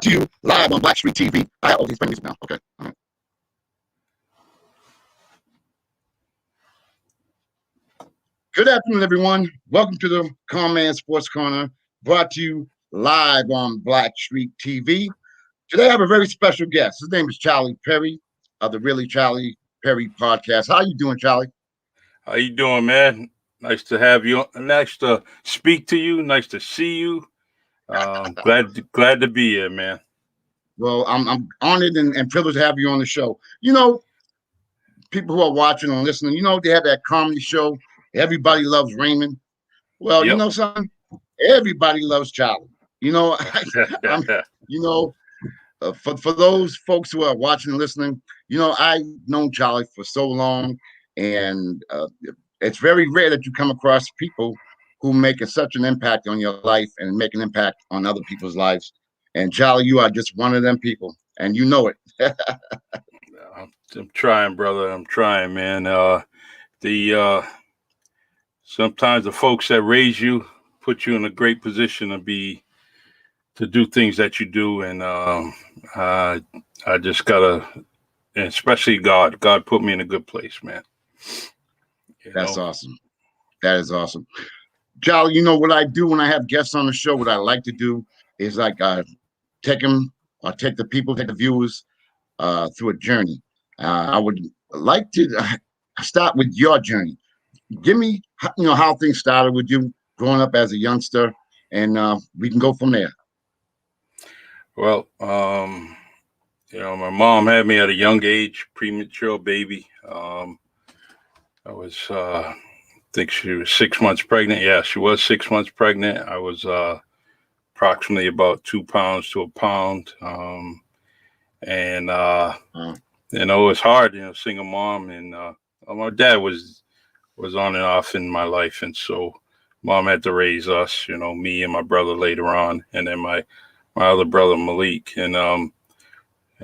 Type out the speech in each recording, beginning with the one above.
to you live on Black Street TV. I have all these music now. Okay. All right. Good afternoon, everyone. Welcome to the Conn Sports Corner, brought to you live on Black Street TV. Today, I have a very special guest. His name is Charlie Perry of the Really Charlie Perry podcast. How you doing, Charlie? How you doing, man? Nice to have you. Nice to speak to you. Nice to see you. Glad to be here, man. Well, I'm honored and privileged to have you on the show. You know, people who are watching and listening, you know, they have that comedy show. Everybody loves Raymond. Well, Yep. You know something? Everybody loves Charlie. You know, for those folks who are watching and listening, you know, I've known Charlie for so long, and it's very rare that you come across people who make such an impact on your life and make an impact on other people's lives. And Charlie, you are just one of them people, and you know it. I'm trying, brother. I'm trying, man. Sometimes the folks that raise you put you in a great position to do things that you do, and I just gotta, and especially God put me in a good place, man. That's awesome. That is awesome. Charlie, you know what I do when I have guests on the show, what I like to do is like take the viewers through a journey. I would like to start with your journey. Give me, how things started with you growing up as a youngster, and we can go from there. Well, my mom had me at a young age, premature baby. I was, I think she was 6 months pregnant. Yeah, she was 6 months pregnant. I was approximately about 2 pounds to a pound. It's hard, single mom, and my dad was on and off in my life, and so mom had to raise us, me and my brother later on, and then my other brother Malik, and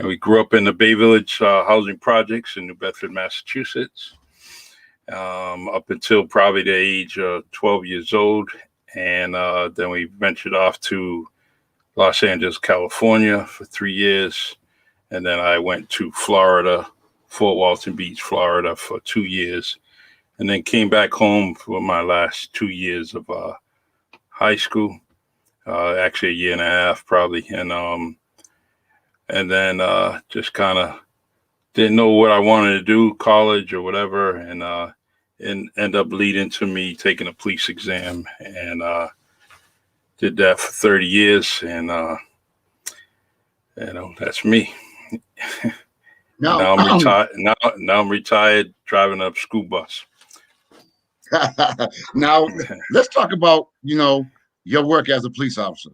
we grew up in the Bay Village housing projects in New Bedford, Massachusetts, up until probably the age of 12 years old, and then we ventured off to Los Angeles, California for 3 years, and then I went to Florida, Fort Walton Beach, Florida for 2 years. And then came back home for my last 2 years of high school, actually a year and a half probably, and then just kind of didn't know what I wanted to do, college or whatever, and end up leading to me taking a police exam, and did that for 30 years, and that's me. Now I'm retired. Now I'm retired, driving a school bus. Now let's talk about your work as a police officer.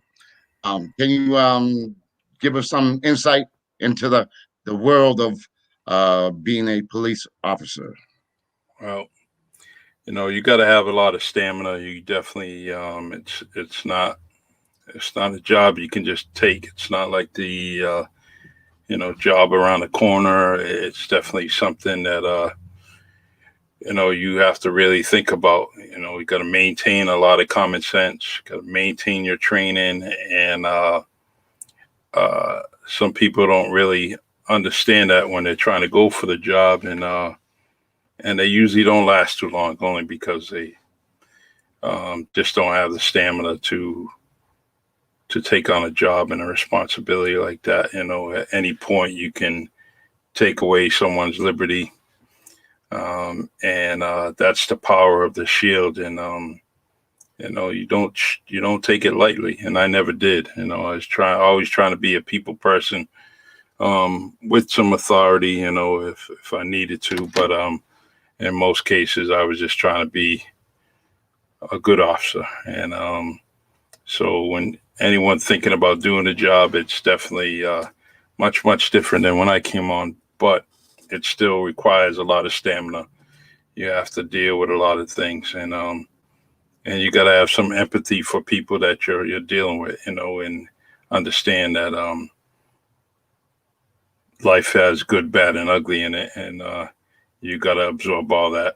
Can you give us some insight into the world of being a police officer? Well, you got to have a lot of stamina. You definitely it's not a job you can just take. It's not like the job around the corner. It's definitely something that you have to really think about. You got to maintain a lot of common sense, got to maintain your training. And some people don't really understand that when they're trying to go for the job. And they usually don't last too long, only because they just don't have the stamina to take on a job and a responsibility like that. At any point you can take away someone's liberty. And that's the power of the shield, and you don't take it lightly, and I never did. I was always trying to be a people person, with some authority, if I needed to, but in most cases I was just trying to be a good officer. And so when anyone thinking about doing the job, it's definitely much different than when I came on, but it still requires a lot of stamina. You have to deal with a lot of things, and you got to have some empathy for people that you're dealing with, and understand that life has good, bad, and ugly in it, and you got to absorb all that.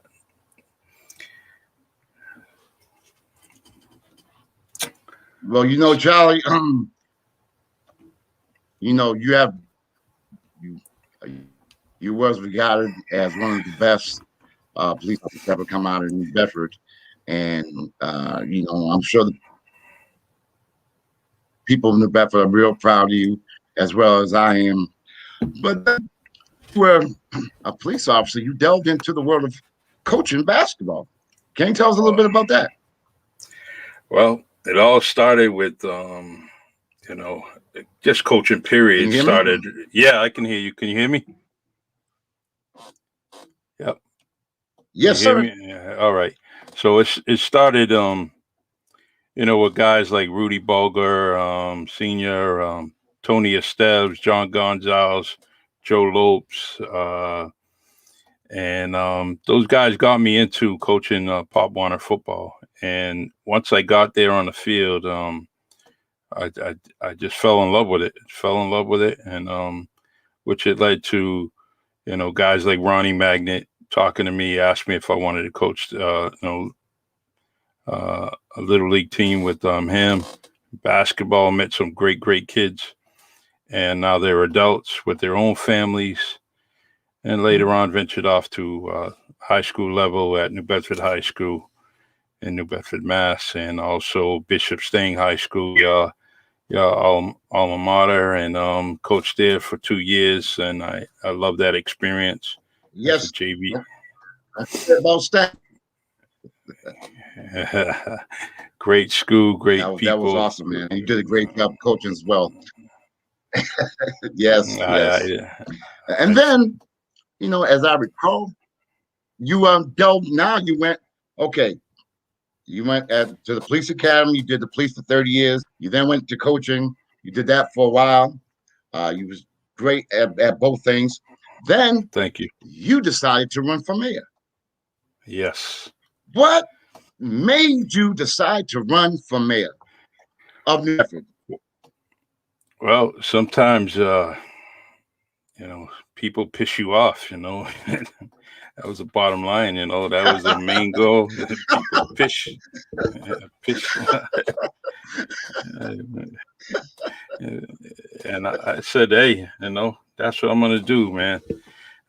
Well, Charlie, you, you was regarded as one of the best police officers ever come out of New Bedford, and I'm sure the people in New Bedford are real proud of you as well as I am. But then you were a police officer. You delved into the world of coaching basketball. Can you tell us a little bit about that? Well, it all started with, just coaching period started. Yeah, I can hear you. Can you hear me? Yep. Yes, sir. Me? Yeah. All right. So it started, with guys like Rudy Bulger, Senior, Tony Esteves, John Gonzalez, Joe Lopes, and those guys got me into coaching Pop Warner football. And once I got there on the field, I just fell in love with it. And which it led to, guys like Ronnie Magnet talking to me, asked me if I wanted to coach, a little league team with him. Basketball, met some great kids, and now they're adults with their own families. And later on, ventured off to high school level at New Bedford High School in New Bedford, Mass, and also Bishop Stang High School, alma mater, and coached there for 2 years, and I love that experience. Yes, JV. About Stang. Great school, great people. That was awesome, man. You did a great job coaching as well. Yes. And then, as I recall, you delved. Now you went. Okay, you went to the police academy. You did the police for 30 years. You then went to coaching. You did that for a while. You was great at both things. Then, thank you. You decided to run for mayor. Yes. What made you decide to run for mayor of New Bedford? Well, sometimes, people piss you off, That was the bottom line, that was the main goal. People piss. And I said, hey, that's what I'm going to do, man.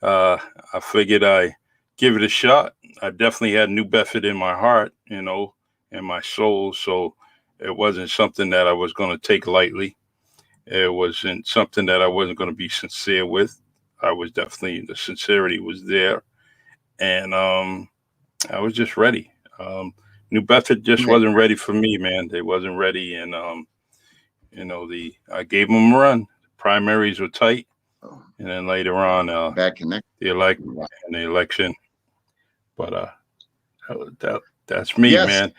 I figured I give it a shot. I definitely had New Bedford in my heart, in my soul. So it wasn't something that I was going to take lightly. It wasn't something that I wasn't going to be sincere with. The sincerity was there. And I was just ready. New Bedford just wasn't ready for me, man. They wasn't ready. And, I gave them a run. The primaries were tight. And then later on, the election. But that's me, yes. Man.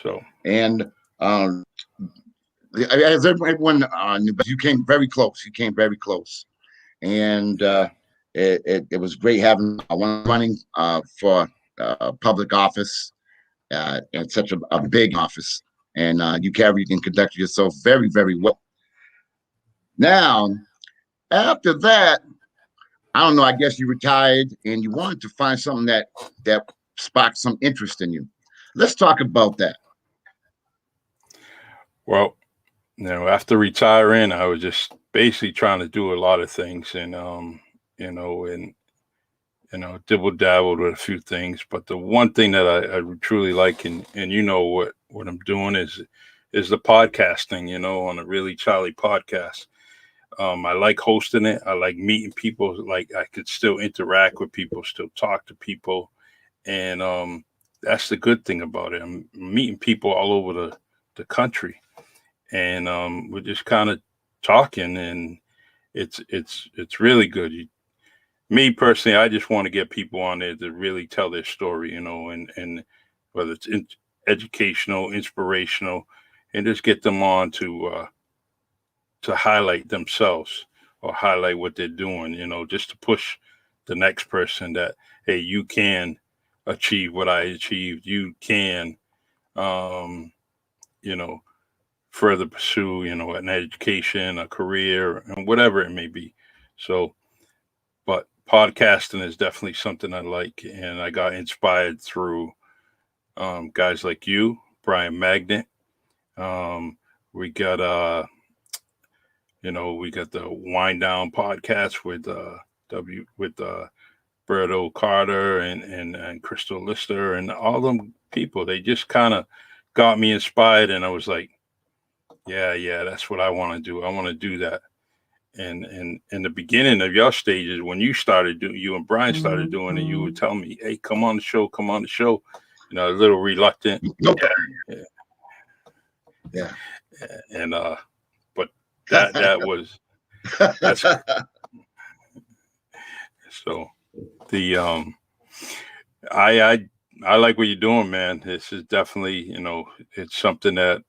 So, and as everyone knew, you came very close. And it was great having one running for public office and such a big office. And you carried and conducted yourself very, very well. Now, after that, I don't know, I guess you retired and you wanted to find something that sparked some interest in you. Let's talk about that. Well, after retiring, I was just basically trying to do a lot of things and, dibble dabbled with a few things. But the one thing that I truly like, and what I'm doing is the podcasting, on a Really Charlie podcast. I like hosting it. I like meeting people. Like I could still interact with people, still talk to people. And that's the good thing about it. I'm meeting people all over the country. And we're just kind of talking, and it's really good. Me personally, I just want to get people on there to really tell their story, and whether it's educational, inspirational, and just get them on to highlight themselves or highlight what they're doing, just to push the next person that, hey, you can achieve what I achieved. You can, further pursue, an education, a career, and whatever it may be. So, but podcasting is definitely something I like, and I got inspired through guys like you, Brian Magnet. We got we got the Wind Down podcast with Berto Carter and Crystal Lister and all them people. They just kind of got me inspired, and I was like, yeah, that's what I want to do. I want to do that. And in the beginning of your stages, when you started doing, you and Brian started doing it, you would tell me, "Hey, come on the show, come on the show." A little reluctant. Nope. Yeah. And but that was that's so the I like what you're doing, man. This is definitely, it's something that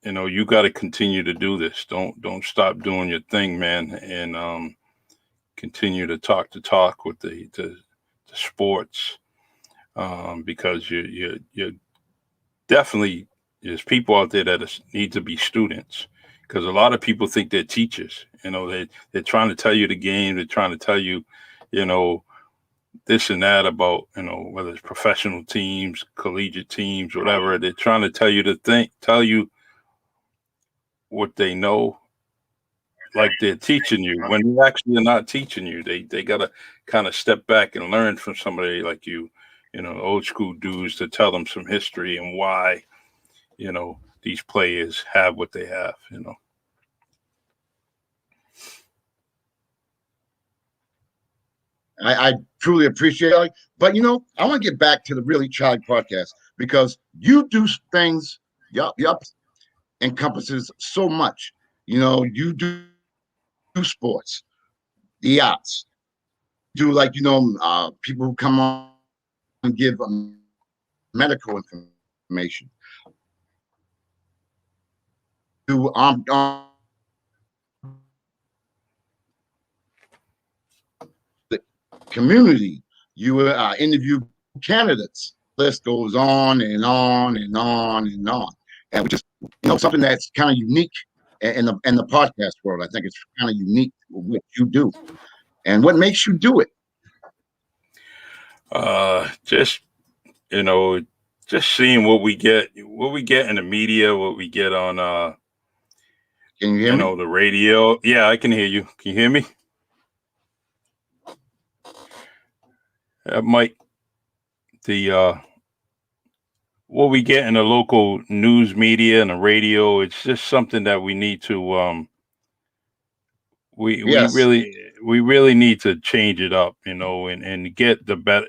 you got to continue to do this. Don't stop doing your thing, man, and continue to talk with the sports, because you definitely, there's people out there that need to be students, because a lot of people think they're teachers. They're trying to tell you the game. They're trying to tell you, this and that about, whether it's professional teams, collegiate teams, whatever. They're trying to tell you what they know, like they're teaching you, when they actually are not teaching you. They got to kind of step back and learn from somebody like you, old school dudes, to tell them some history and why, these players have what they have, I truly appreciate it. But, I want to get back to the Really Charlie podcast, because you do things, yup, encompasses so much. You do sports, the arts, do people who come on and give medical information, do the community. You interview candidates. List goes on and on and on and on, and which is something that's kind of unique in the podcast world. I think it's kind of unique what you do, and what makes you do it. Just seeing what we get in the media, what we get on Can you hear me? The radio. Yeah, I can hear you. Can you hear me? Mike, what we get in the local news media and the radio, it's just something that we need to we really need to change it up, and get the better.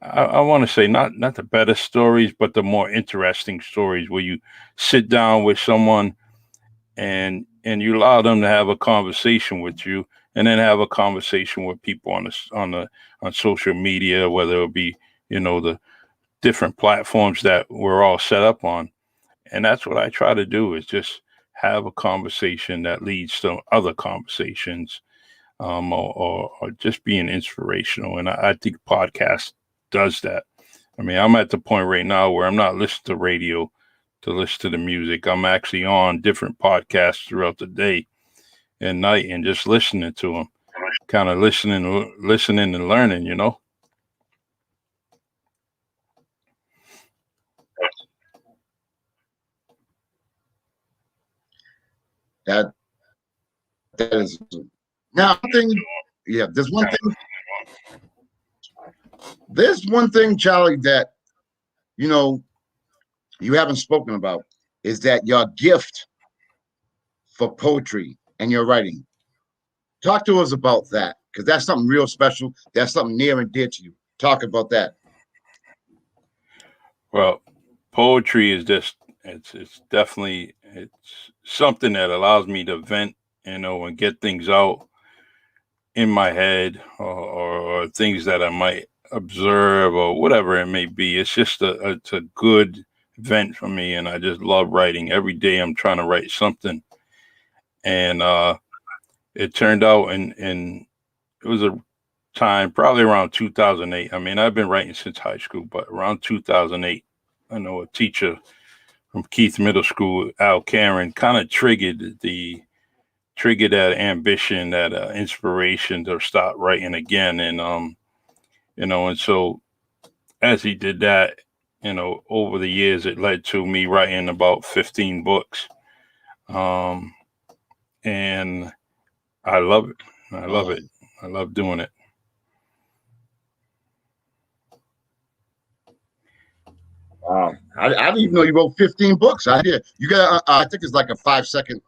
I want to say not the better stories, but the more interesting stories, where you sit down with someone and you allow them to have a conversation with you, and then have a conversation with people on social media, whether it be the different platforms that we're all set up on. And that's what I try to do, is just have a conversation that leads to other conversations, or just being inspirational. And I think podcast does that. I mean, I'm at the point right now where I'm not listening to radio to listen to the music. I'm actually on different podcasts throughout the day and night, and just listening to them, kind of listening and learning, That is now thing. Yeah, there's one thing, Charlie, that you haven't spoken about, is that your gift for poetry and your writing. Talk to us about that, because that's something real special. That's something near and dear to you. Talk about that. Well, poetry is just, it's definitely, it's something that allows me to vent, and get things out in my head, or things that I might observe, or whatever it may be. It's just it's a good vent for me, and I just love writing. Every day I'm trying to write something, and it turned out, and it was a time probably around 2008. I mean, I've been writing since high school, but around 2008, I know a teacher from Keith Middle School, Al Karen, kind of triggered that ambition, that inspiration to start writing again. And and so as he did that, over the years, it led to me writing about 15 books. And I love it. I love it. I love doing it. Wow. I didn't even know you wrote 15 books. I did. You got, I think it's like a 5-second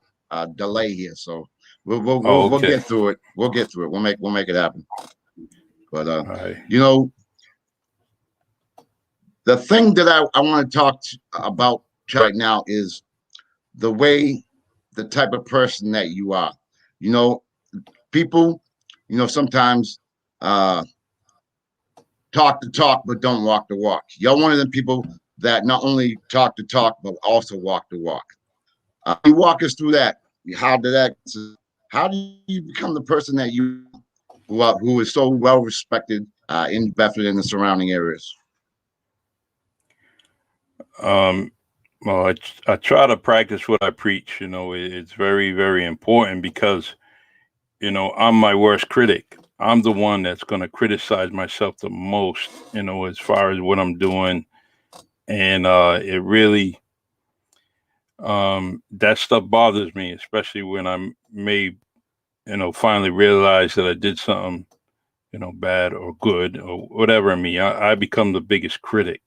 delay here. So we'll Okay. get through it. We'll get through it. We'll make it happen. But, Right. the thing that I want to talk about right now is the type of person that you are. People, sometimes talk the talk, but don't walk the walk. You're one of the people that not only talk the talk, but also walk the walk. You walk us through that. How do you become the person that who is so well respected in Bedford and the surrounding areas? Well, I try to practice what I preach. It's very, very important because, I'm my worst critic. I'm the one that's going to criticize myself the most, as far as what I'm doing. And it really, that stuff bothers me, especially when I may, finally realize that I did something, bad or good or whatever in me. I become the biggest critic.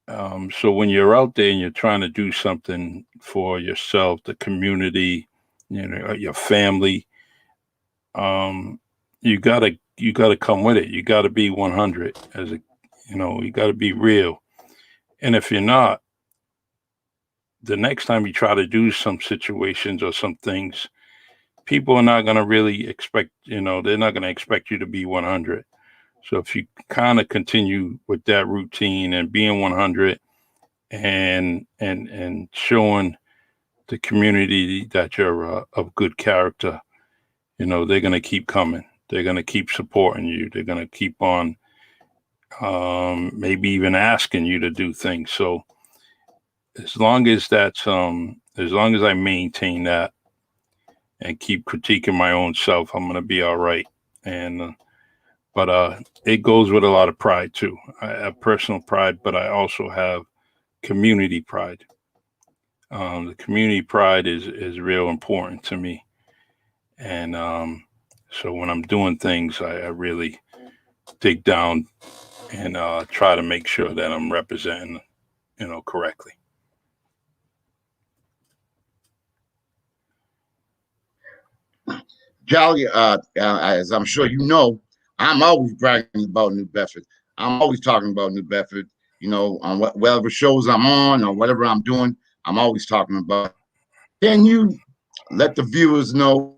So when you're out there and you're trying to do something for yourself, the community, your family, you gotta come with it. You gotta be 100 you gotta be real. And if you're not, the next time you try to do some situations or some things, people are not gonna really expect, they're not gonna expect you to be 100. So if you kind of continue with that routine and being 100 and showing the community that you're of good character, they're going to keep coming. They're going to keep supporting you. They're going to keep on maybe even asking you to do things. So as long as as long as I maintain that and keep critiquing my own self, I'm going to be all right. And but it goes with a lot of pride too. I have personal pride, but I also have community pride. The community pride is real important to me. And so when I'm doing things, I really dig down and try to make sure that I'm representing, correctly. Jolly, as I'm sure you know, I'm always bragging about New Bedford. I'm always talking about New Bedford. On whatever shows I'm on or whatever I'm doing, I'm always talking about. Can you let the viewers know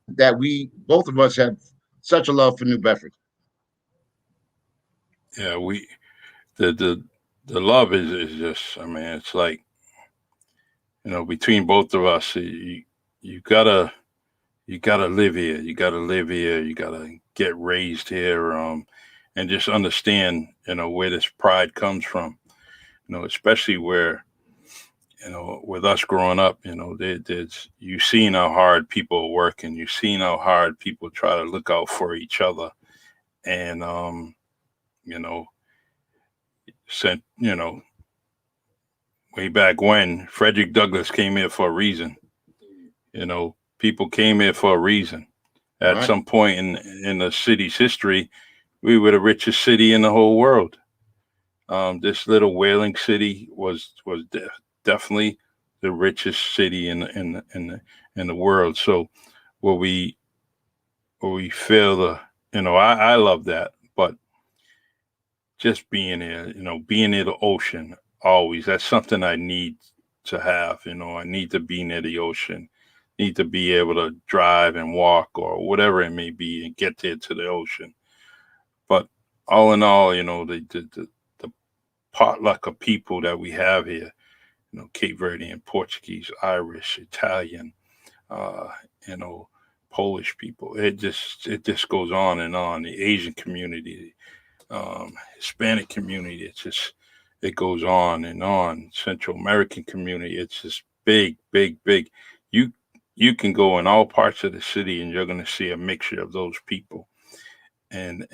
that both of us have such a love for New Bedford? Yeah, the love is just, I mean, it's like, between both of us, you gotta live here. You gotta live here. You gotta get raised here, and just understand, where this pride comes from. Especially where, with us growing up, there's you've seen how hard people are working. You've seen how hard people try to look out for each other, and you know, sent way back when Frederick Douglass came here for a reason. People came here for a reason. At Right. some point in the city's history, we were the richest city in the whole world. This little whaling city was definitely the richest city in the world. So, where we feel I love that, but just being there, being near the ocean always, that's something I need to have. I need to be near the ocean, need to be able to drive and walk or whatever it may be and get there to the ocean. But all in all, the potluck of people that we have here, Cape Verdean, Portuguese, Irish, Italian, uh, you know, Polish people. It just goes on and on. The Asian community, Hispanic community. It goes on and on. Central American community. It's just big, big, big. You you can go in all parts of the city and you're going to see a mixture of those people. And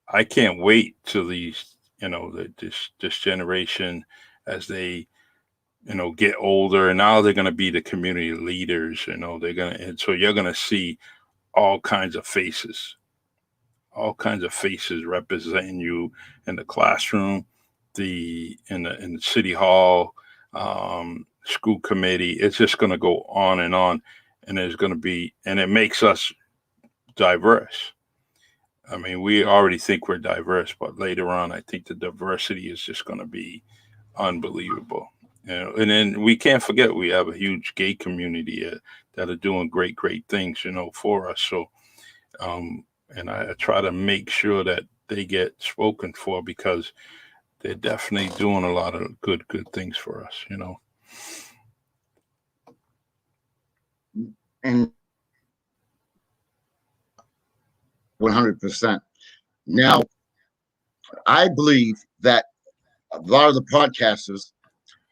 I can't wait till these this generation, as they get older, and now they're going to be the community leaders. And so you're going to see all kinds of faces representing you in the classroom, in the city hall, school committee. It's just going to go on, and there's going to be, and it makes us diverse. I mean, we already think we're diverse, but later on, I think the diversity is just going to be unbelievable. And then we can't forget we have a huge gay community that are doing great things, for us. So, and I try to make sure that they get spoken for, because they're definitely doing a lot of good things for us, And 100%. Now, I believe that a lot of the podcasters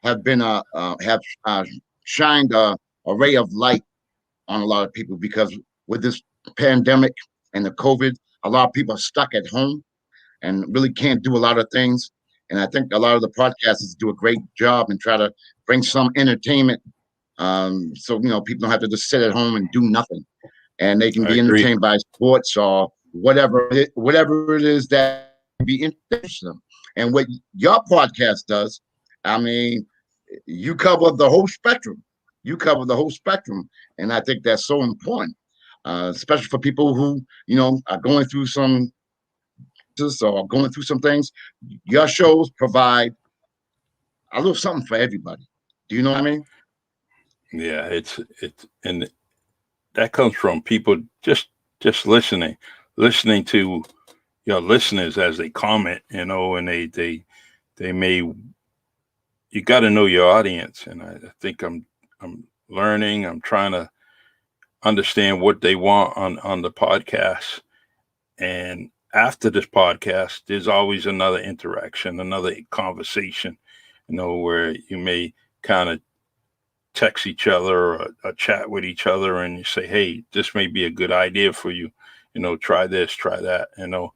have been have shined a ray of light on a lot of people, because with this pandemic and the COVID, a lot of people are stuck at home and really can't do a lot of things. And I think a lot of the podcasters do a great job and try to bring some entertainment, so people don't have to just sit at home and do nothing, and they can be entertained by sports or whatever it is that be interesting. And what your podcast does, I mean, you cover the whole spectrum. And I think that's so important, especially for people who are going through some things. Your shows provide a little something for everybody. Do you know what I mean? Yeah, it's and that comes from people just listening to your listeners as they comment, and they may. You got to know your audience, and I think I'm learning. I'm trying to understand what they want on the podcast. And after this podcast, there's always another interaction, another conversation, where you may kind of text each other or chat with each other, and you say, hey, this may be a good idea for you, try this, try that, and or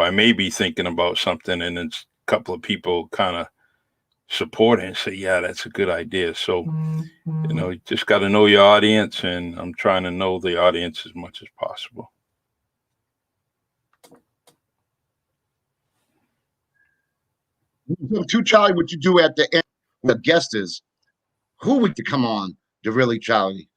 I may be thinking about something, and then a couple of people kind of support it and say, yeah, that's a good idea. So, you just got to know your audience, and I'm trying to know the audience as much as possible. To Charlie, what you do at the end, the guest is, who would you come on the Really Charlie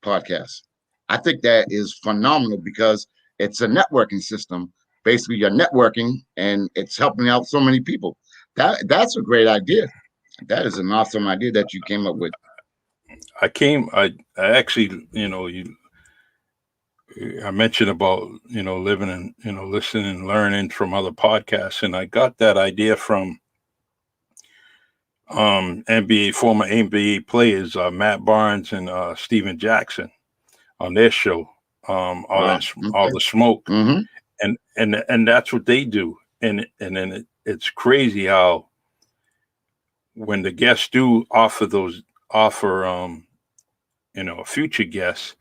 podcast? I think that is phenomenal, because it's a networking system. Basically, you're networking, and it's helping out so many people. That's a great idea. That is an awesome idea that you came up with. I actually, I mentioned about, living and, listening and learning from other podcasts. And I got that idea from former NBA players, Matt Barnes and Steven Jackson, on their show, all the smoke. Mm-hmm. And that's what they do. And then it's crazy how, when the guests do offer a future guest,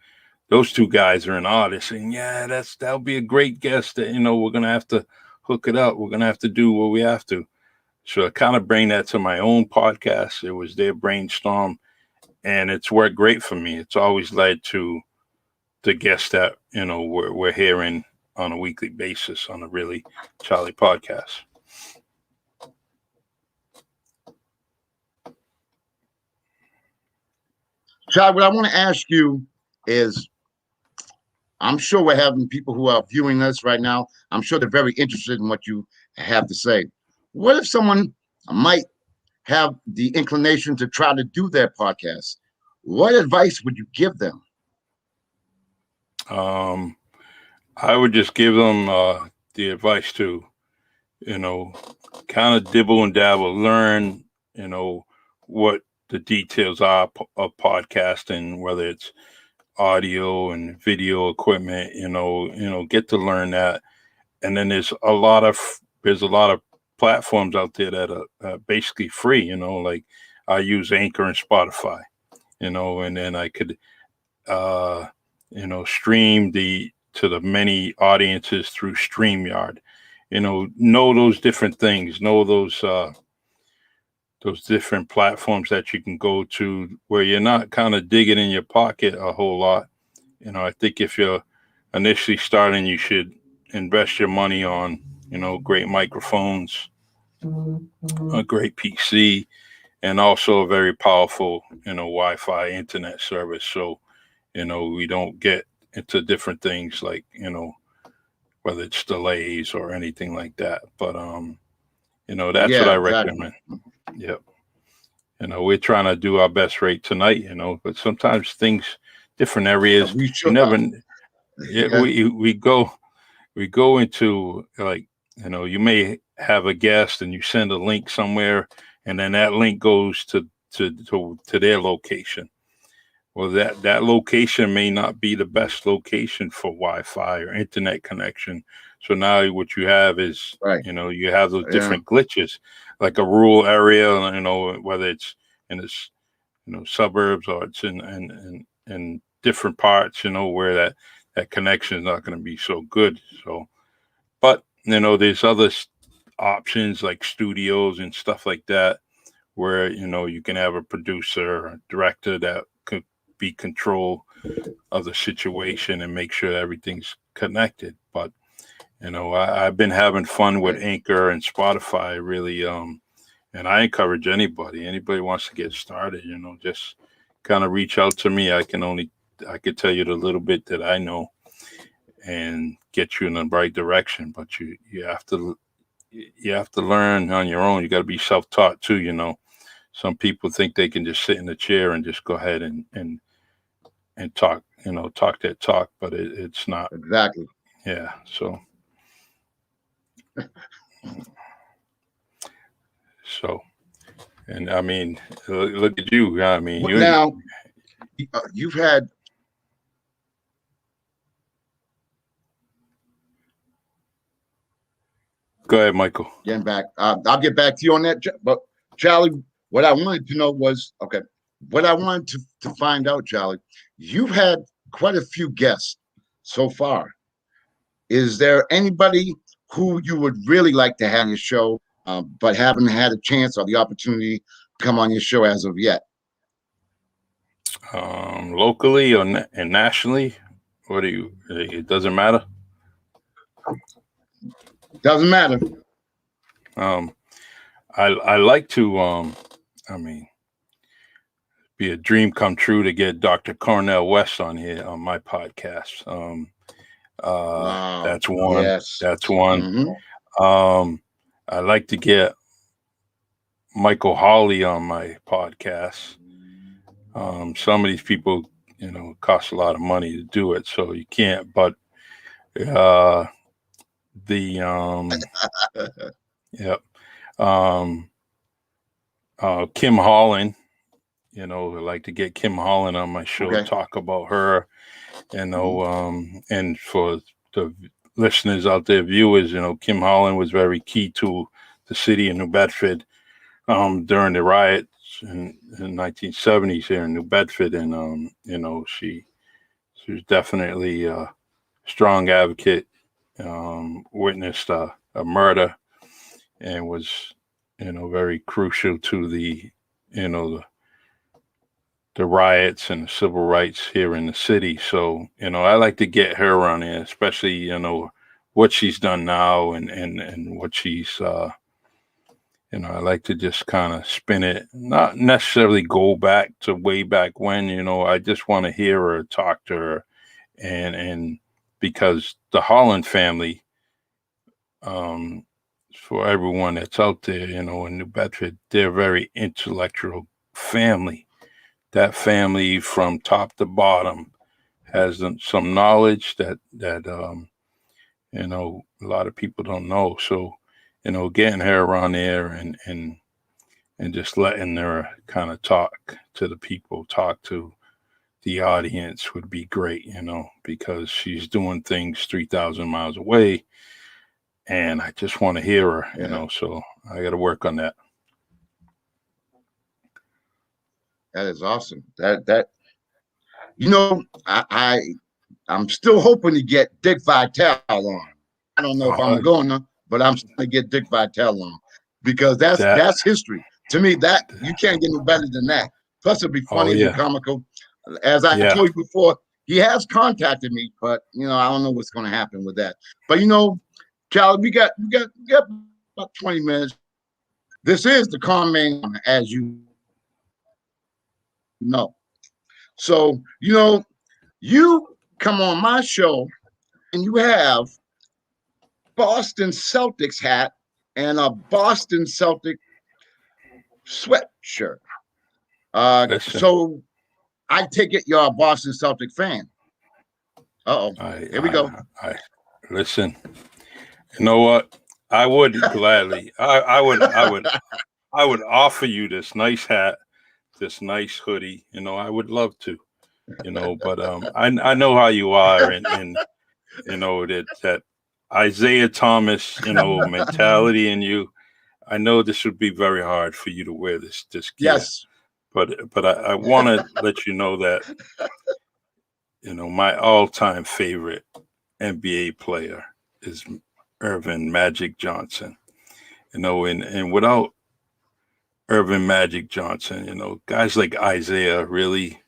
those two guys are in artists, and yeah, that'll be a great guest. That we're gonna have to hook it up. We're gonna have to do what we have to. So I kind of bring that to my own podcast. It was their brainstorm, and it's worked great for me. It's always led to the guests that we're hearing on a weekly basis on the Really Charlie podcast. Charlie, what I want to ask you is, I'm sure we're having people who are viewing this right now. I'm sure they're very interested in what you have to say. What if someone might have the inclination to try to do their podcast? What advice would you give them? I would just give them the advice to, kind of dibble and dabble, learn, what the details are of podcasting, whether it's audio and video equipment, get to learn that. And then there's a lot of platforms out there that are basically free, like I use Anchor and Spotify, and then I could, stream to the many audiences through StreamYard, know those different things, know those different platforms that you can go to where you're not kind of digging in your pocket a whole lot. I think if you're initially starting, you should invest your money on, great microphones, a great PC, and also a very powerful, Wi-Fi internet service. So, we don't get into different things like, whether it's delays or anything like that. But, that's what I recommend. Yep. We're trying to do our best rate tonight, but sometimes things, different areas, you never, we go into, like, you may have a guest and you send a link somewhere, and then that link goes to their location. Well, that location may not be the best location for Wi-Fi or internet connection. So now what you have is, you have those different glitches, like a rural area, whether it's in this, suburbs or it's in different parts, where that connection is not going to be so good. So, but, there's other options like studios and stuff like that, where, you can have a producer or director that could be control of the situation and make sure everything's connected. But, I've been having fun with Anchor and Spotify, really. And I encourage anybody wants to get started, just kind of reach out to me. I could tell you the little bit that I know and get you in the right direction, but you have to learn on your own. You got to be self-taught too. Some people think they can just sit in the chair and just go ahead and talk, talk that talk, but it's not exactly. Yeah. So and I mean, look at you. I mean, you've had. Go ahead, Michael. Getting back. I'll get back to you on that. But Charlie, what I wanted to know was, what I wanted to find out, Charlie, you've had quite a few guests so far. Is there anybody who you would really like to have on your show, but haven't had a chance or the opportunity to come on your show as of yet? Locally and nationally? What do you? It doesn't matter. Doesn't matter. I like to. I mean, be a dream come true to get Dr. Cornell West on here on my podcast. Wow. That's one. Yes. That's one. Mm-hmm. I like to get Michael Hawley on my podcast. Some of these people, cost a lot of money to do it, so you can't. But Kim Holland, I like to get Kim Holland on my show, talk about her, and for the listeners out there, viewers, Kim Holland was very key to the city of New Bedford during the riots in the 1970s here in New Bedford, and she was definitely a strong advocate, witnessed a murder, and was very crucial to the riots and the civil rights here in the city. So I like to get her on there, especially what she's done now and what she's I like to just kind of spin it, not necessarily go back to way back when. I just want to hear her, talk to her, and because the Holland family, for everyone that's out there, in New Bedford, they're a very intellectual family. That family from top to bottom has some knowledge that a lot of people don't know. So, getting her around there and just letting her kind of talk to the people, talk to the audience would be great, because she's doing things 3,000 miles away, and I just want to hear her, so I got to work on that. That is awesome. I'm still hoping to get Dick Vitale on. I don't know if I'm going to, but I'm trying to get Dick Vitale on because that's history. To me, that you can't get no better than that. Plus, it'll be funny, it'll be comical. As I told you before, he has contacted me, but I don't know what's going to happen with that. But Charlie, we got about 20 minutes. This is the Conn main, as you know. So you come on my show and you have Boston Celtics hat and a Boston Celtic sweatshirt. So I take it you're a Boston Celtic fan. Here we go. Listen, you know what? I would gladly. I would offer you this nice hat, this nice hoodie. I would love to. But I know how you are, and that Isaiah Thomas, mentality in you. I know this would be very hard for you to wear this gear. Yes. But I want to let you know that, my all-time favorite NBA player is Irvin Magic Johnson. And without Irvin Magic Johnson, guys like Isaiah really,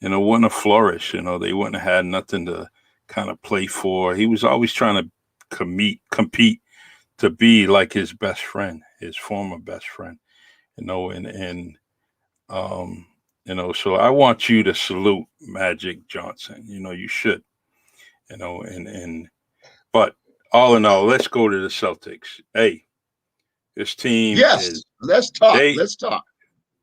wouldn't have flourished. They wouldn't have had nothing to kind of play for. He was always trying to compete to be like his best friend, his former best friend. So I want you to salute Magic Johnson. You should. But all in all, let's go to the Celtics. Hey, this team let's talk. Let's talk.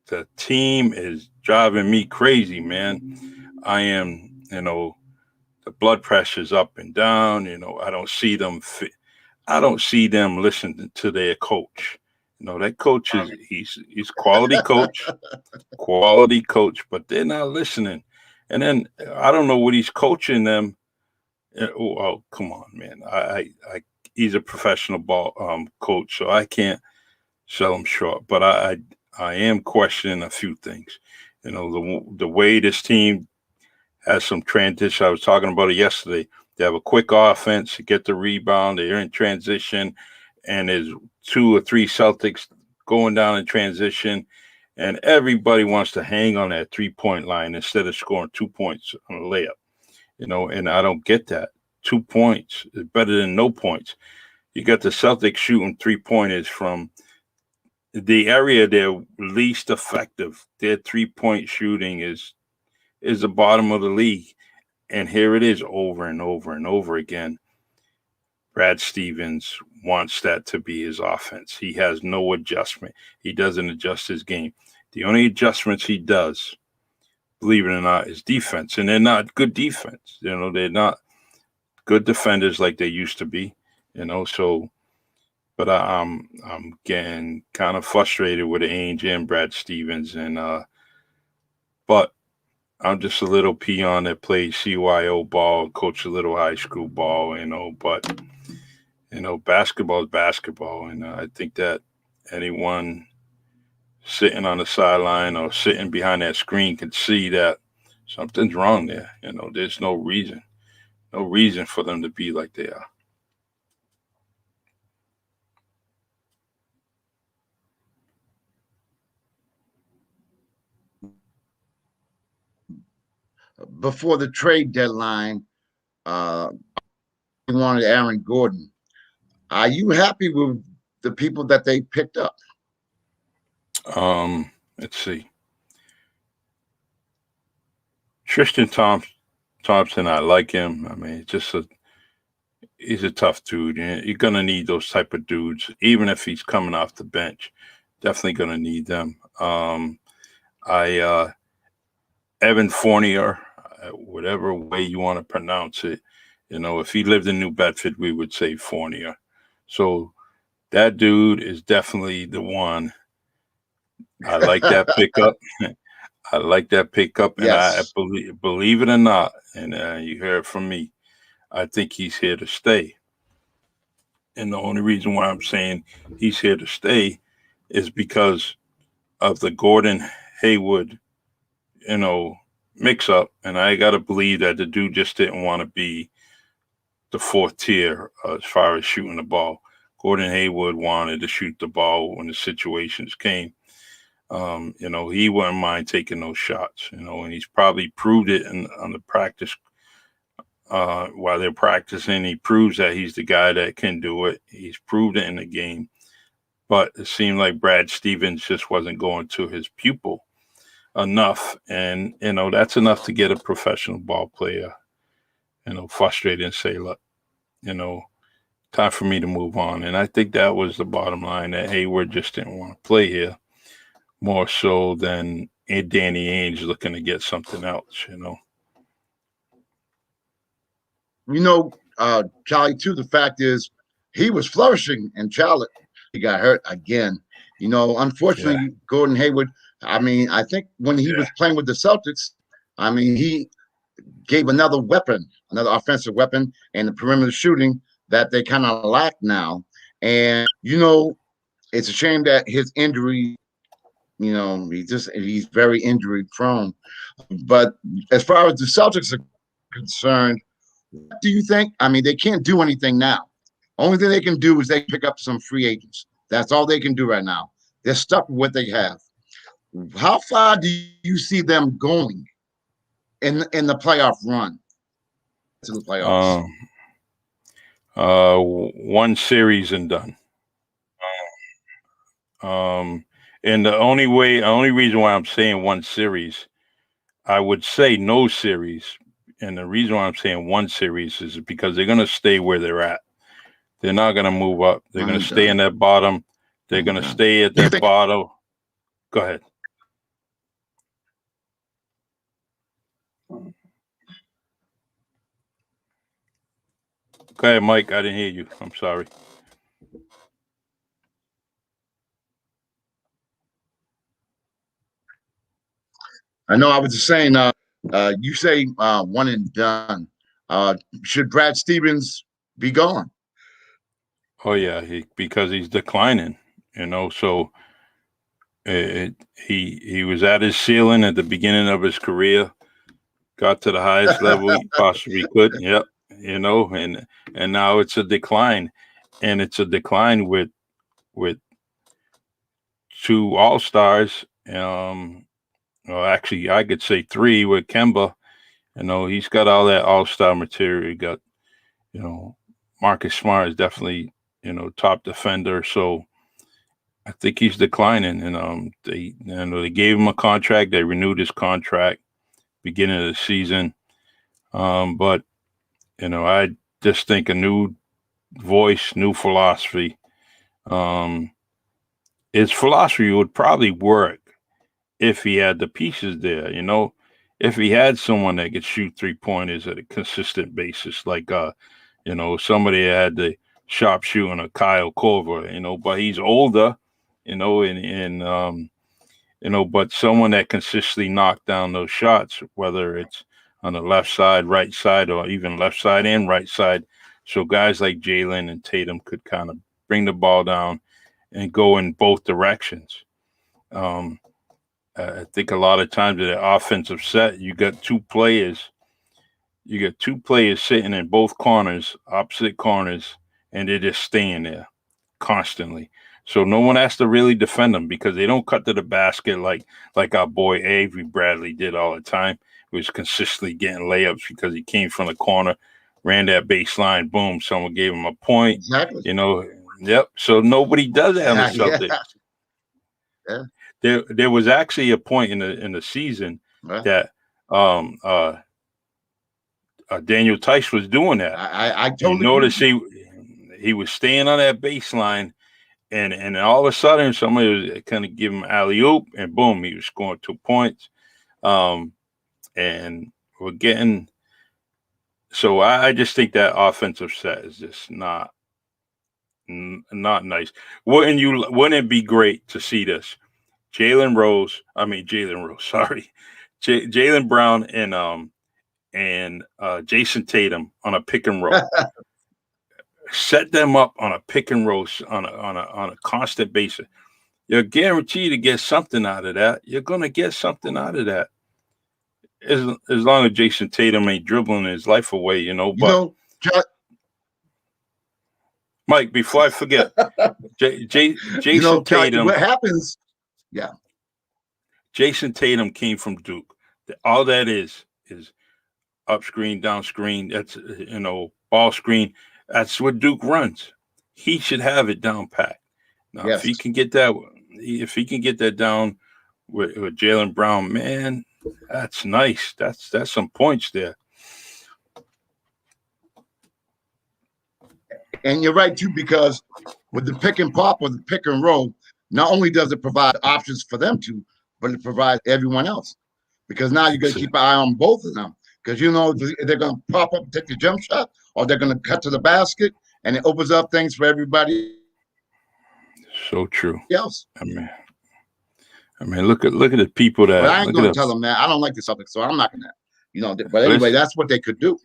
The team is driving me crazy, man. I am, the blood pressure's up and down. I don't see them listening to their coach. That coach he's quality coach, but they're not listening. And then I don't know what he's coaching them. Oh, come on, man. He's a professional ball coach, so I can't sell him short. But I am questioning a few things. The way this team has some transition. I was talking about it yesterday. They have a quick offense, get the rebound, they're in transition, and there's 2 or 3 Celtics going down in transition, and everybody wants to hang on that 3-point line instead of scoring 2 points on a layup. And I don't get that. 2 points is better than no points. You got the Celtics shooting 3-pointers from the area they're least effective. Their 3-point shooting is the bottom of the league. And here it is over and over and over again. Brad Stevens wants that to be his offense. He has no adjustment. He doesn't adjust his game. The only adjustments he does, believe it or not, is defense. And they're not good defense. They're not good defenders like they used to be. So, but I'm getting kind of frustrated with Ainge and Brad Stevens. But I'm just a little peon that plays CYO ball, coach a little high school ball, but basketball is basketball. And I think that anyone sitting on the sideline or sitting behind that screen can see that something's wrong there. There's no reason for them to be like they are. Before the trade deadline, we wanted Aaron Gordon. Are you happy with the people that they picked up? Let's see. Tristan Thompson, I like him. I mean, he's a tough dude. You're gonna need those type of dudes, even if he's coming off the bench. Definitely gonna need them. Evan Fournier, whatever way you want to pronounce it, if he lived in New Bedford, we would say Fournier. So that dude is definitely the one. I like that pickup. I like that pickup, and yes. I believe it or not, and you hear it from me, I think he's here to stay. And the only reason why I'm saying he's here to stay is because of the Gordon Hayward, mix up. And I got to believe that the dude just didn't want to be the 4th tier as far as shooting the ball. Gordon Hayward wanted to shoot the ball when the situations came. He wouldn't mind taking those shots, and he's probably proved it on the practice. While they're practicing, he proves that he's the guy that can do it. He's proved it in the game. But it seemed like Brad Stevens just wasn't going to his pupil enough. And, that's enough to get a professional ball player, frustrated and say, look, time for me to move on. And I think that was the bottom line, that Hayward just didn't want to play here more so than Danny Ainge looking to get something else, Charlie, too, the fact is he was flourishing in Charlotte. He got hurt again. Unfortunately, Gordon Hayward, I think when he was playing with the Celtics, he gave another offensive weapon, and the perimeter shooting that they kind of lack now. And, it's a shame that his injury, he's very injury prone. But as far as the Celtics are concerned, what do you think? They can't do anything now. Only thing they can do is they pick up some free agents. That's all they can do right now. They're stuck with what they have. How far do you see them going in the playoff run to the playoffs? One series and done. And the only reason why I'm saying one series, I would say no series. And the reason why I'm saying one series is because they're going to stay where they're at. They're not going to move up. They're going to stay in that bottom. They're going to stay at that bottom. Go ahead. Go ahead, Mike. I didn't hear you. I'm sorry. I know. I was just saying. You say one and done. Should Brad Stevens be gone? Oh yeah, because he's declining. So he was at his ceiling at the beginning of his career, got to the highest level he possibly could. Yep. And now it's a decline, and it's a decline with two all-stars. Actually, I could say three with Kemba. He's got all that all-star material. He got, Marcus Smart is definitely, top defender. So I think he's declining. And they gave him a contract. They renewed his contract beginning of the season. But I just think a new voice, new philosophy. His philosophy would probably work if he had the pieces there, if he had someone that could shoot 3-pointers at a consistent basis, like, somebody that had the sharpshooting of Kyle Korver, but he's older, but someone that consistently knocked down those shots, whether it's on the left side, right side, or even left side and right side. So guys like Jalen and Tatum could kind of bring the ball down and go in both directions. I think a lot of times in the offensive set, you got two players sitting in both corners, opposite corners, and they're just staying there constantly. So no one has to really defend them because they don't cut to the basket like our boy Avery Bradley did all the time. He was consistently getting layups because he came from the corner, ran that baseline, boom, someone gave him a point. Exactly. Yep. So nobody does that on the Celtics. Yeah. There was actually a point in the season that Daniel Tice was doing that. I totally noticed he was staying on that baseline, and all of a sudden somebody was kind of giving him alley-oop, and boom, he was scoring 2 points. And we're getting so I just think that offensive set is just not nice. Wouldn't it be great to see this? Jalen Brown and Jason Tatum on a pick and roll. Set them up on a pick and roll on a constant basis. You're guaranteed to get something out of that. You're gonna get something out of that. As long as Jason Tatum ain't dribbling his life away, But Mike, before I forget, Jason Tatum. What happens? Yeah. Jason Tatum came from Duke. All that is up screen, down screen. That's ball screen. That's what Duke runs. He should have it down pat. Now, Yes. if he can get that down with Jaylen Brown, man, that's nice. That's some points there. And you're right too, because with the pick and pop or the pick and roll, not only does it provide options for them to, but it provides everyone else. Because now you got to keep an eye on both of them. Because they're going to pop up and take the jump shot, or they're going to cut to the basket, and it opens up things for everybody. So true. Else. I mean, look at the people that. But I ain't going to tell them that. I don't like the Celtics, so I'm not going to. But anyway, that's what they could do.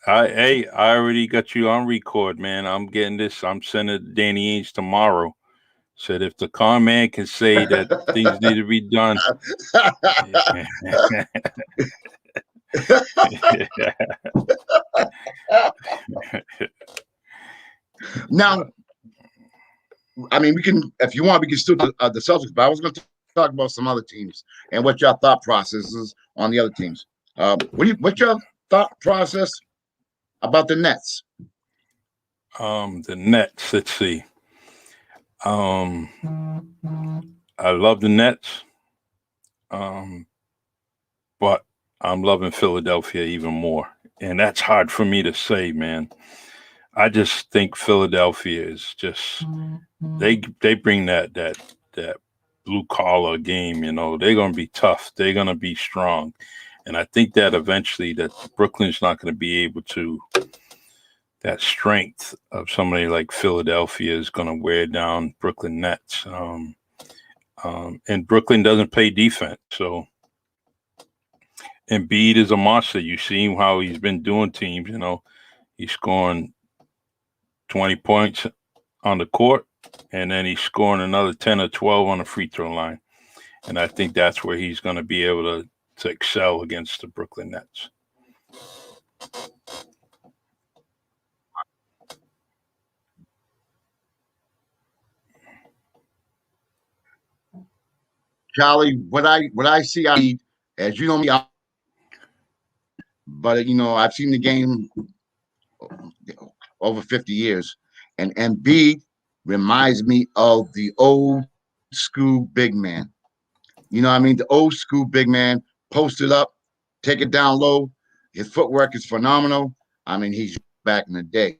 I already got you on record, man. I'm getting this. I'm sending Danny Ainge tomorrow. Said if the Conn man can say that things need to be done. Now, I mean, we can, if you want, we can still do the Celtics, but I was going to talk about some other teams and what your thought process is on the other teams. What's your thought process about the Nets? The Nets, let's see. I love the Nets, but I'm loving Philadelphia even more, and that's hard for me to say, man. I just think Philadelphia is just they bring that blue collar game. They're gonna be tough. They're gonna be strong, and I think that eventually that Brooklyn's not going to be able to. That strength of somebody like Philadelphia is going to wear down Brooklyn Nets. And Brooklyn doesn't play defense. So Embiid is a monster. You see how he's been doing teams, he's scoring 20 points on the court, and then he's scoring another 10 or 12 on the free throw line. And I think that's where he's going to be able to excel against the Brooklyn Nets. Charlie, what I see, as you know me, but I've seen the game over 50 years, and Embiid reminds me of the old school big man. The old school big man, posted up, take it down low. His footwork is phenomenal. He's back in the day,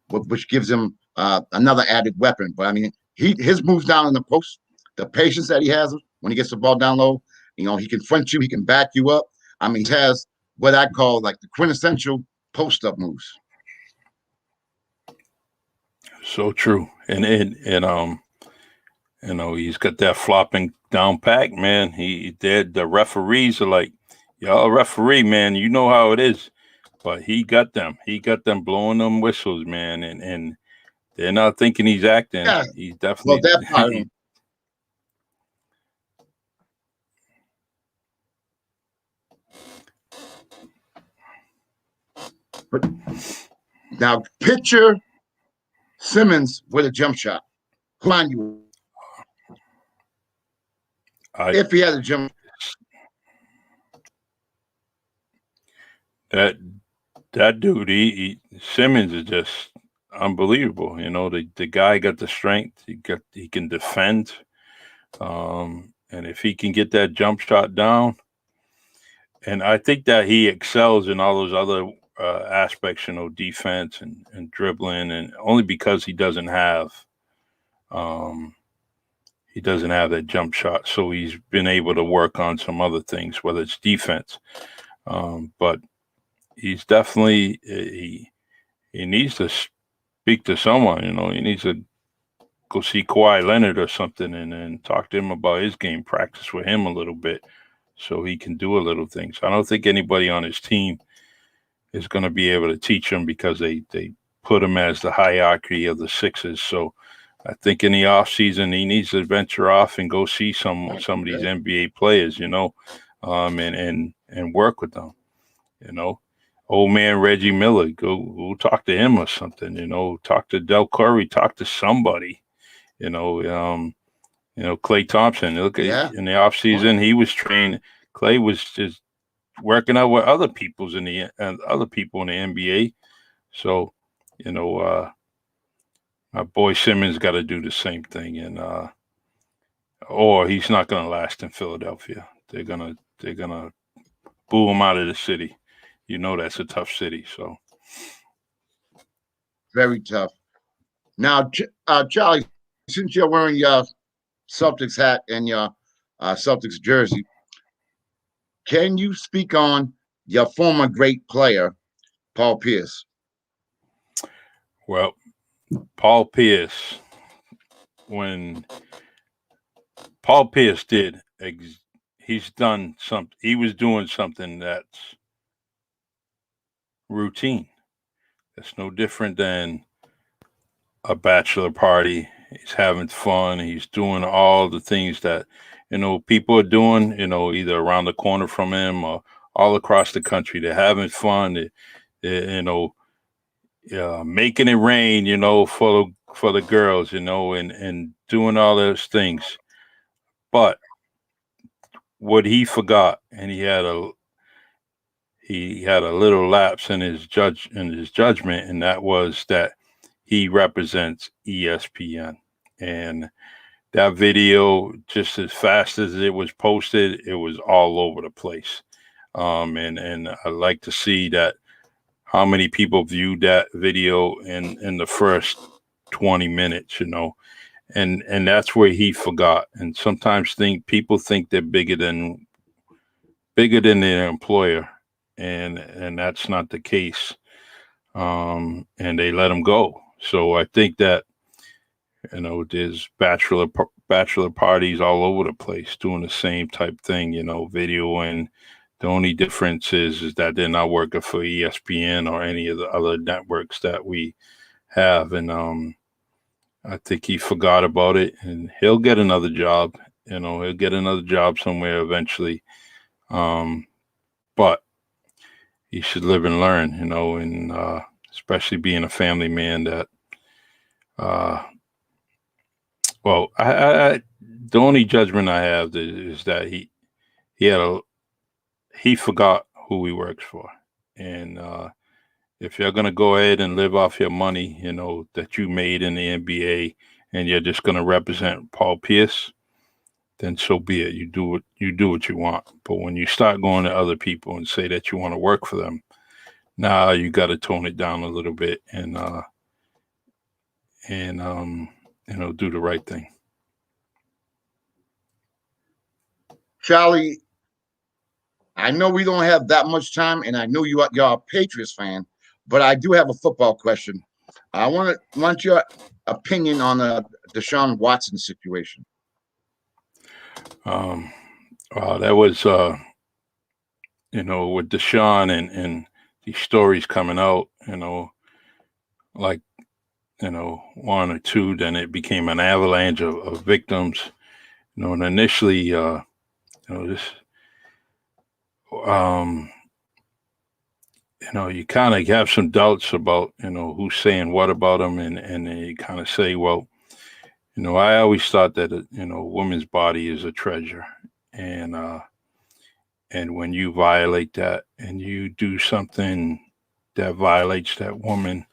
which gives him another added weapon. But his moves down in the post, the patience that he has when he gets the ball down low, he can front you, he can back you up. He has what I call like the quintessential post-up moves. So true. And he's got that flopping down pack, man. The referees are like, y'all referee, man, you know how it is. But he got them blowing them whistles, man, and they're not thinking he's acting. Yeah. He's definitely that part. But now picture Simmons with a jump shot. Come on, you. If he had a jump. That dude, Simmons is just unbelievable. The guy got the strength. He can defend. And if he can get that jump shot down, and I think that he excels in all those other aspects, defense and dribbling, and only because he doesn't have that jump shot. So he's been able to work on some other things, whether it's defense. But he's definitely he needs to speak to someone. He needs to go see Kawhi Leonard or something and talk to him about his game, practice with him a little bit so he can do a little things. I don't think anybody on his team is going to be able to teach him because they put him as the hierarchy of the Sixers. So I think in the offseason, he needs to venture off and go see some of these NBA players, and work with them, old man Reggie Miller. Go talk to him or something. Talk to Del Curry. Talk to somebody. Klay Thompson. Look at Yeah. in the offseason, he was trained. Klay was just working out with other people in the NBA. So, my boy Simmons got to do the same thing, and or he's not going to last in Philadelphia. They're gonna boo him out of the city. That's a tough city. So very tough. Now, Charlie, since you're wearing your Celtics hat and your Celtics jersey, can you speak on your former great player, Paul Pierce? Well, Paul Pierce, when Paul Pierce he's done something. He was doing something that's routine. It's no different than a bachelor party. He's having fun. He's doing all the things that, people are doing, either around the corner from him or all across the country. They're having fun. Making it rain, for the girls, and doing all those things. But what he forgot, and he had a little lapse in his judgment, and that was that he represents ESPN. And that video, just as fast as it was posted, it was all over the place. And I like to see that how many people viewed that video in the first 20 minutes, and that's where he forgot. And sometimes people think they're bigger than their employer, and that's not the case. And they let him go. So I think that there's bachelor parties all over the place doing the same type thing, video. And the only difference is that they're not working for ESPN or any of the other networks that we have. And I think he forgot about it, and he'll get another job. He'll get another job somewhere eventually. But he should live and learn, and especially being a family man that, well, I the only judgment I have is that he forgot who he works for. And if you're going to go ahead and live off your money, that you made in the NBA, and you're just going to represent Paul Pierce, then so be it. You do what you want. But when you start going to other people and say that you want to work for them, now you got to tone it down a little bit and do the right thing. Charlie, I know we don't have that much time, and I know you're a Patriots fan, but I do have a football question. I want your opinion on the Deshaun Watson situation. That was with Deshaun and these stories coming out, like one or two, then it became an avalanche of victims, and initially this you kind of have some doubts about who's saying what about him, and you kind of say, well, I always thought that a woman's body is a treasure, and when you violate that and you do something that violates that woman,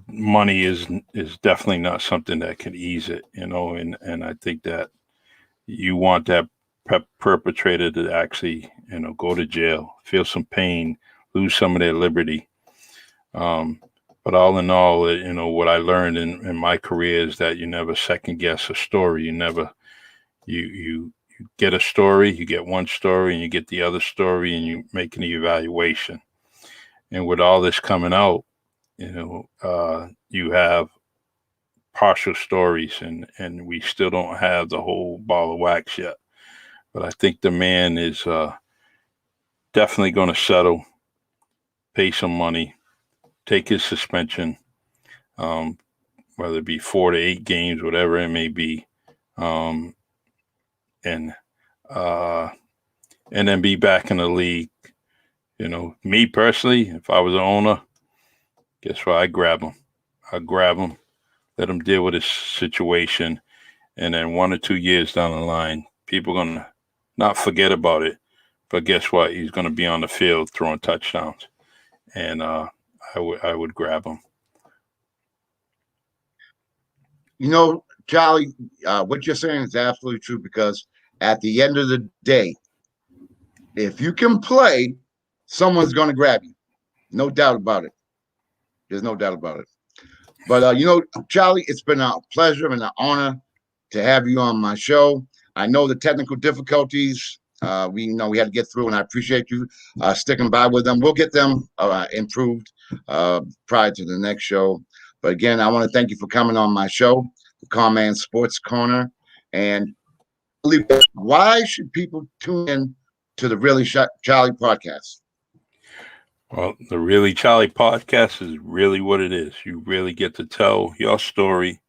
money is definitely not something that can ease it, and I think that you want that perpetrator to actually go to jail, feel some pain, lose some of their liberty. But all in all, what I learned in my career is that you never second guess a story. You never you get a story, you get one story, and you get the other story, and you make an evaluation. And with all this coming out, you have partial stories, and we still don't have the whole ball of wax yet. But I think the man is definitely going to settle, pay some money, take his suspension, whether it be 4 to 8 games, whatever it may be, and then be back in the league, Me personally, if I was an owner, guess what? I'd grab him. I'd grab him, let him deal with his situation. And then 1 or 2 years down the line, people are going to not forget about it. But guess what? He's going to be on the field throwing touchdowns. And I would grab him. Charlie, what you're saying is absolutely true, because at the end of the day, if you can play, someone's going to grab you. No doubt about it. There's no doubt about it. But, Charlie, it's been a pleasure and an honor to have you on my show. I know the technical difficulties we had to get through, and I appreciate you sticking by with them. We'll get them improved prior to the next show. But again, I want to thank you for coming on my show, the Conn Sports Corner. And why should people tune in to the Really Charlie podcast? Well, the Really Charlie podcast is really what it is. You really get to tell your story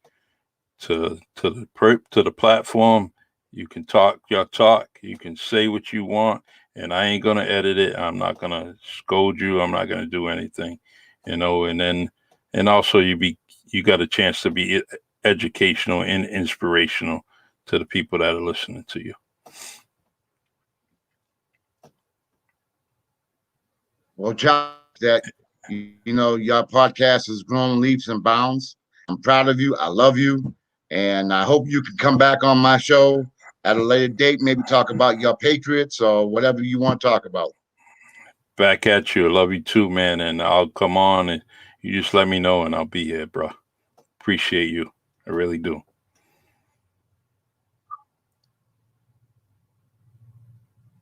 to the platform. You can talk your talk. You can say what you want, and I ain't gonna edit it. I'm not gonna scold you. I'm not gonna do anything, And also you got a chance to be educational and inspirational to the people that are listening to you. Well, John, that your podcast has grown leaps and bounds. I'm proud of you. I love you, and I hope you can come back on my show at a later date. Maybe talk about your Patriots or whatever you want to talk about. Back at you. I love you too, man. And I'll come on, and you just let me know, and I'll be here, bro. Appreciate you. I really do.